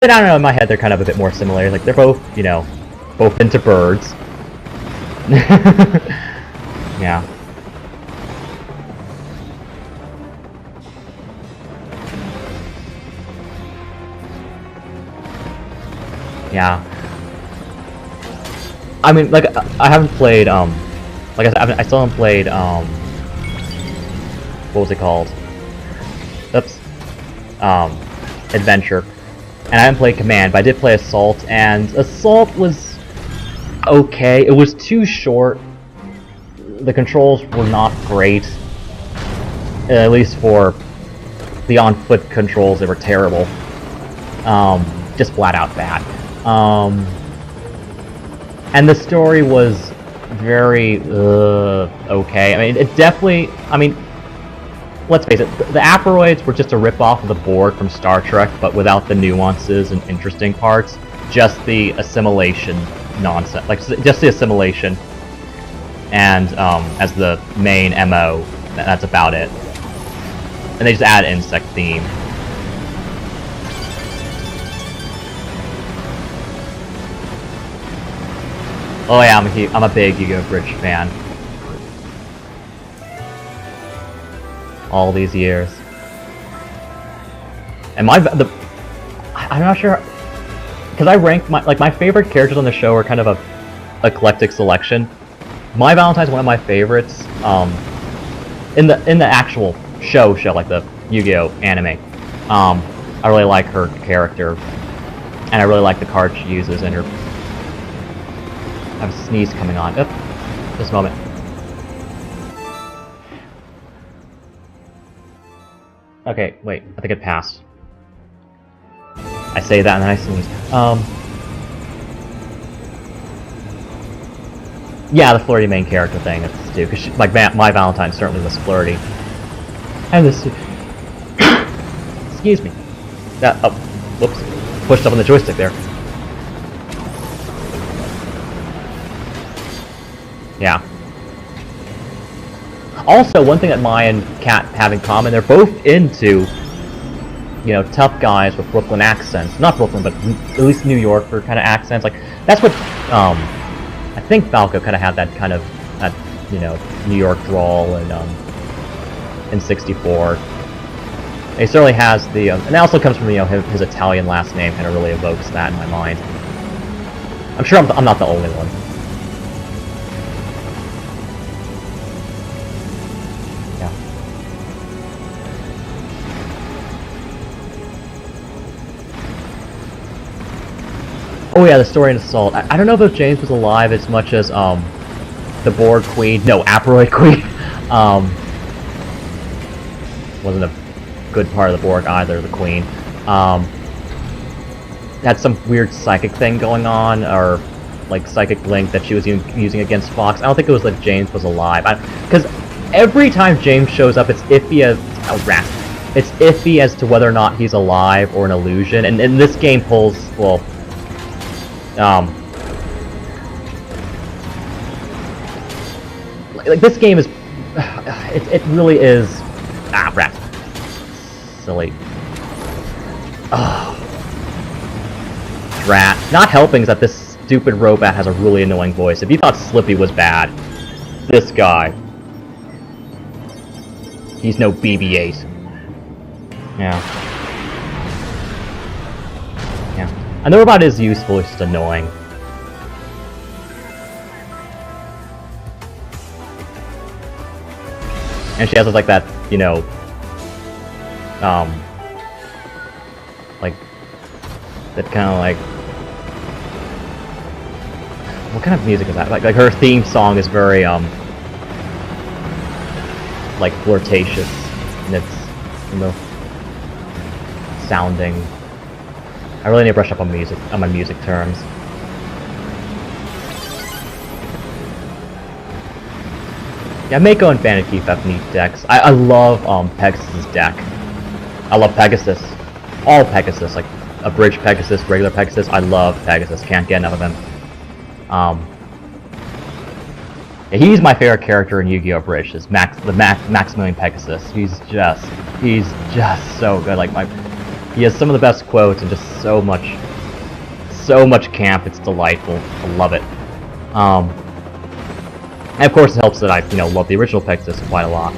But I don't know, in my head they're kind of a bit more similar. Like, they're both, you know, both into birds. Yeah. Yeah. I mean, like, I haven't played, like I said, I still haven't played, what was it called? Oops. Adventure. And I haven't played Command, but I did play Assault, and Assault was okay. It was too short. The controls were not great. At least for the on-foot controls, they were terrible. Just flat out bad. And the story was very, okay. I mean, it definitely, I mean, let's face it, the Aperoids were just a rip-off of the Borg from Star Trek, but without the nuances and interesting parts. Just the assimilation nonsense, like, just the assimilation. And, as the main MO, that's about it. And they just add insect theme. Oh yeah, I'm a big Yu-Gi-Oh! Bridge fan. All these years. And I'm not sure, because I rank my favorite characters on the show are kind of a eclectic selection. My Valentine's one of my favorites. In the actual show, like the Yu-Gi-Oh! Anime. I really like her character, and I really like the card she uses and her. I have a sneeze coming on. Oop, this moment. Okay, wait. I think it passed. I say that and then I sneeze. Yeah, the flirty main character thing. That's too. Because like my Valentine certainly was flirty. And this. Excuse me. That. Oh, whoops. Pushed up on the joystick there. Yeah. Also, one thing that Maya and Kat have in common, they're both into, you know, tough guys with Brooklyn accents. Not Brooklyn, but at least New Yorker kind of accents. Like, that's what, I think Falco kind of had that kind of, that, you know, New York drawl in 64. He certainly has the, and that also comes from, you know, his Italian last name kind of really evokes that in my mind. I'm sure I'm not the only one. Oh yeah, the story in Assault. I don't know if James was alive as much as the Borg Queen. No, Aperoid Queen. Wasn't a good part of the Borg either. The Queen had some weird psychic thing going on, or like psychic link that she was using against Fox. I don't think it was that James was alive. Because every time James shows up, it's iffy as It's iffy as to whether or not he's alive or an illusion. And this game pulls well. Like this game is, it really is, rat, silly. Drat. Not helping is that this stupid robot has a really annoying voice. If you thought Slippy was bad, this guy, he's no BB-8. Yeah. And the robot is useful, it's just annoying. And she has like that, you know, like, that kind of like, what kind of music is that? Like her theme song is very, like flirtatious in its, you know, sounding. I really need to brush up on music, on my music terms. Yeah, Mako and Bandit Keith have neat decks. I love Pegasus' deck. I love Pegasus. All Pegasus, like Abridged Pegasus, regular Pegasus. I love Pegasus. Can't get enough of him. Yeah, he's my favorite character in Yu-Gi-Oh! Abridged. Is Maximilian Pegasus. He's just so good. Like He has some of the best quotes and just so much camp. It's delightful. I love it. And of course, it helps that I, love the original Pegasus quite a lot.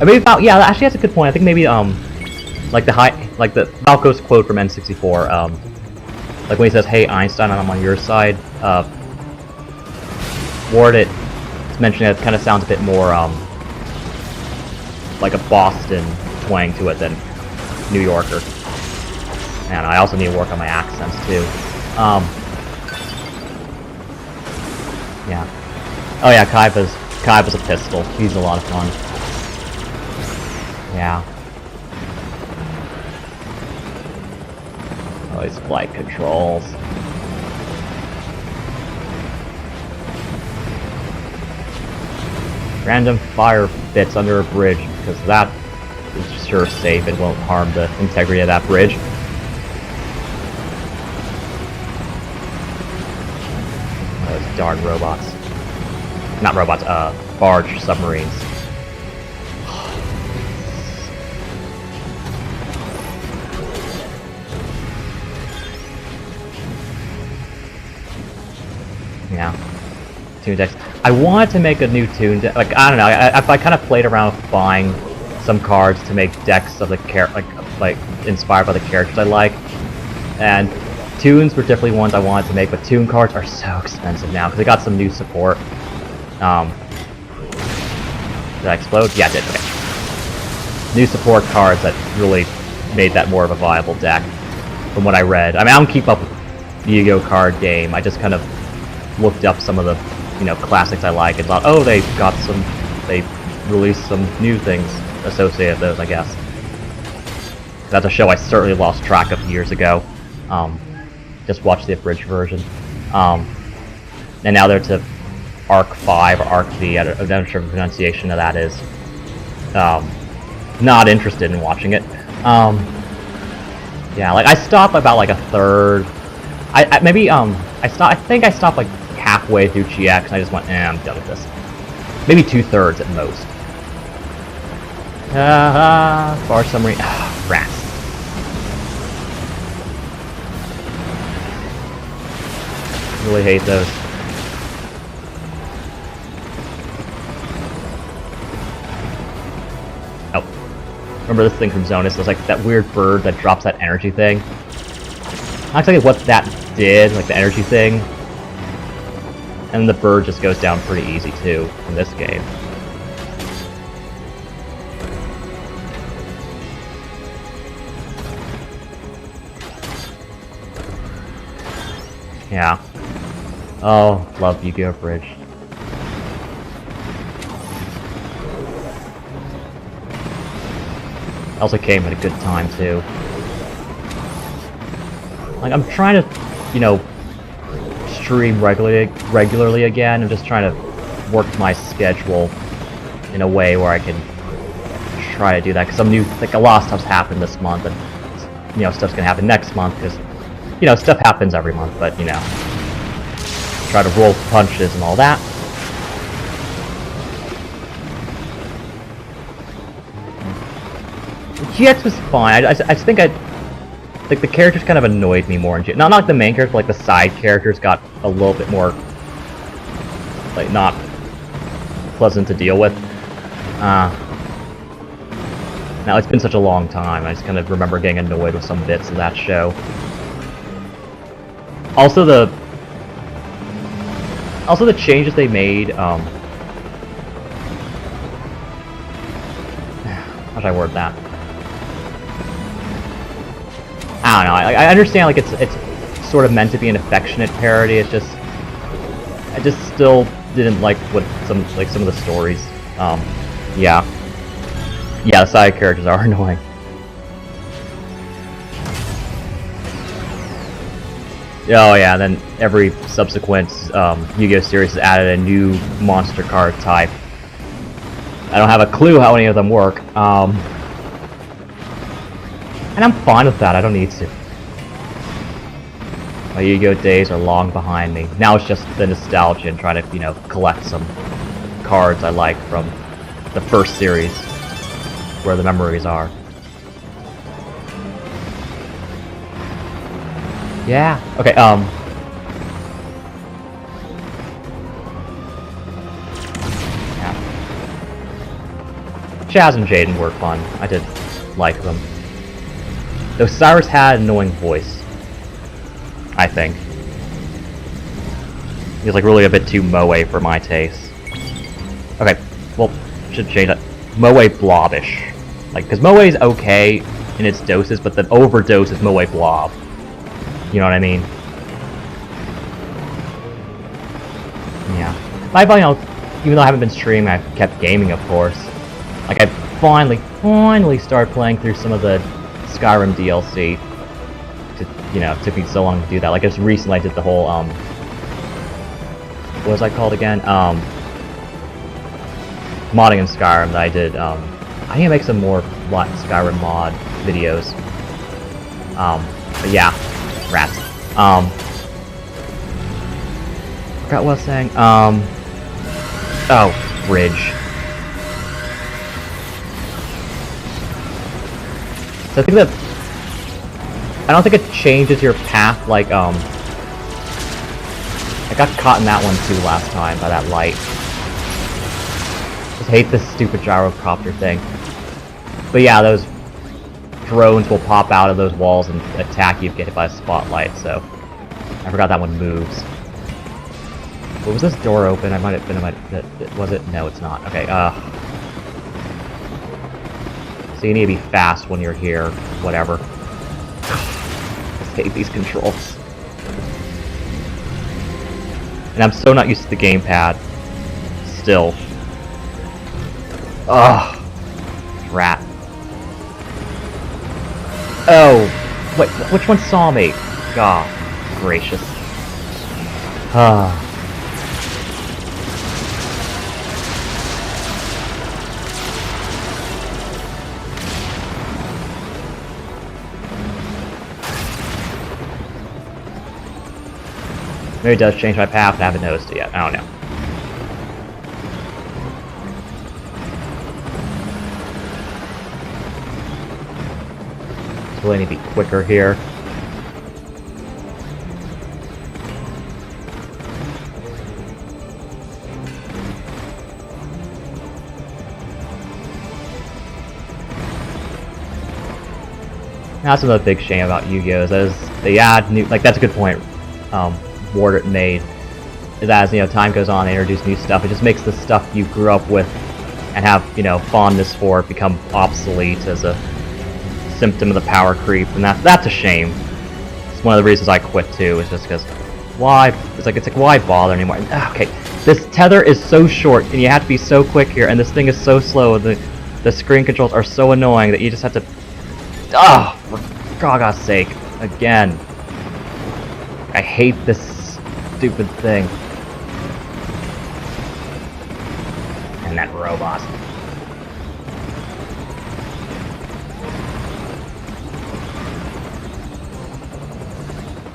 I mean, yeah, actually, that's a good point. I think maybe, like the Falco's quote from N64, like when he says, "Hey Einstein, I'm on your side," Ward it's mentioning that it kind of sounds a bit more, like a Boston twang to it than New Yorker. And I also need to work on my accents too. Yeah. Oh yeah, Kaiba's a pistol. He's a lot of fun. Yeah. Oh, these flight controls. Random fire bits under a bridge, because that is sure safe and won't harm the integrity of that bridge. Those darn robots. Not robots, barge submarines. Yeah. Tune decks. I wanted to make a new tune deck. Like, I don't know. I kind of played around with buying some cards to make decks of the like inspired by the characters I like. And tunes were definitely ones I wanted to make, but tune cards are so expensive now because they got some new support. Did I explode? Yeah, I did. Okay. New support cards that really made that more of a viable deck, from what I read. I mean, I don't keep up with the Yu-Gi-Oh card game. I just kind of looked up some of the, classics I like and thought, oh, they released some new things associated with those, I guess. That's a show I certainly lost track of years ago. Just watched the abridged version. And now they're to Arc 5 or Arc V, I'm not sure what the pronunciation of that is. Not interested in watching it. Yeah, like I stopped about like a third. I think I stopped like halfway through GX and I just went, I'm done with this. Maybe 2/3 at most. Bar summary. Rats. Really hate those. Oh. Remember this thing from Zonus? There's like that weird bird that drops that energy thing. Not exactly what that did, like the energy thing. And the bird just goes down pretty easy too in this game. Yeah. Oh, love Yu-Gi-Oh! Bridge. Also came at a good time too. Like I'm trying to, stream regularly again. I'm just trying to work my schedule in a way where I can try to do that. Because some new, like a lot of stuff's happened this month, and stuff's gonna happen next month. Because stuff happens every month, but try to roll punches and all that. GX was fine. I think like the characters kind of annoyed me more in GX. Not like the main character, but like the side characters got a little bit more like not pleasant to deal with. Now it's been such a long time. I just kind of remember getting annoyed with some bits of that show. Also the changes they made. How should I word that? I don't know. I understand like it's sort of meant to be an affectionate parody. It's just I just still didn't like what some of the stories. Yeah, the side characters are annoying. Oh yeah, and then every subsequent Yu-Gi-Oh! Series has added a new monster card type. I don't have a clue how any of them work. And I'm fine with that, I don't need to. My Yu-Gi-Oh! Days are long behind me. Now it's just the nostalgia and trying to, collect some cards I like from the first series, where the memories are. Yeah. Okay. Yeah. Chaz and Jaden were fun. I did like them. Though Cyrus had an annoying voice, I think. He was like really a bit too moe for my taste. Okay, well, should change that. Moe blobish. Like, because moe is okay in its doses, but the overdose is moe blob. You know what I mean? Yeah. I find out, even though I haven't been streaming, I've kept gaming, of course. Like, I finally started playing through some of the Skyrim DLC. You know, it took me so long to do that. Like, just recently I did the whole, what was I called again? Modding in Skyrim that I did. I need to make some more Skyrim mod videos. But yeah, rats. Forgot what I was saying. Oh, bridge. So I think that I don't think it changes your path like I got caught in that one too last time by that light. Just hate this stupid gyrocopter thing. But yeah, those drones will pop out of those walls and attack you if you get hit by a spotlight, so I forgot that one moves. Well, was this door open? I might have been was it? No, it's not. Okay, so you need to be fast when you're here, whatever. I hate these controls. And I'm so not used to the gamepad. Still. Ugh. Rat. Oh. Wait, which one saw me? God gracious. Ah. Maybe it does change my path, I haven't noticed it yet. I don't know. Just really need to be quicker here. That's another big shame about Yu-Gi-Oh! Is they add new, like, that's a good point. Ward made is as, you know, time goes on, they introduce new stuff. It just makes the stuff you grew up with and have, you know, fondness for become obsolete as a symptom of the power creep, and that's a shame. It's one of the reasons I quit too. Is just because why? It's like why bother anymore? Okay, this tether is so short, and you have to be so quick here, and this thing is so slow. The screen controls are so annoying that you just have to. Ah, for God's sake, again. I hate this stupid thing. And that robot.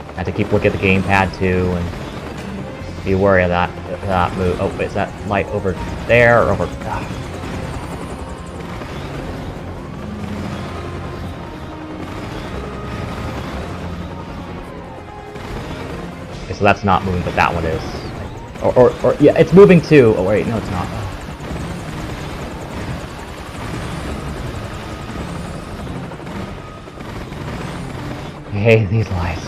I have to keep looking at the gamepad too and be wary of that move. Oh, wait, is that light over there or over? Ugh. So that's not moving, but that one is. Or yeah, it's moving too. Oh wait, no, it's not. I hate these lights.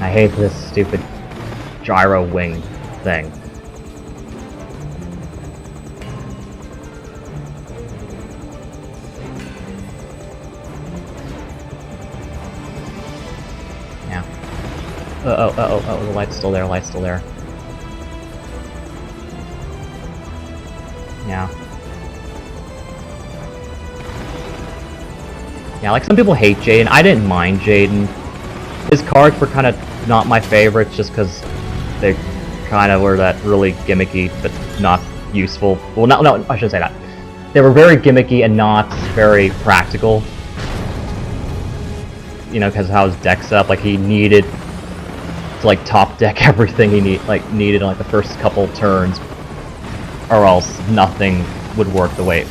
I hate this stupid gyro wing thing. Oh, the light's still there, light's still there. Yeah. Yeah, like some people hate Jaden. I didn't mind Jaden. His cards were kind of not my favorites just because they kind of were that really gimmicky but not useful. Well, no, I shouldn't say that. They were very gimmicky and not very practical. You know, because of how his deck's set up, like he needed to like top deck everything he needed on like the first couple turns or else nothing would work the way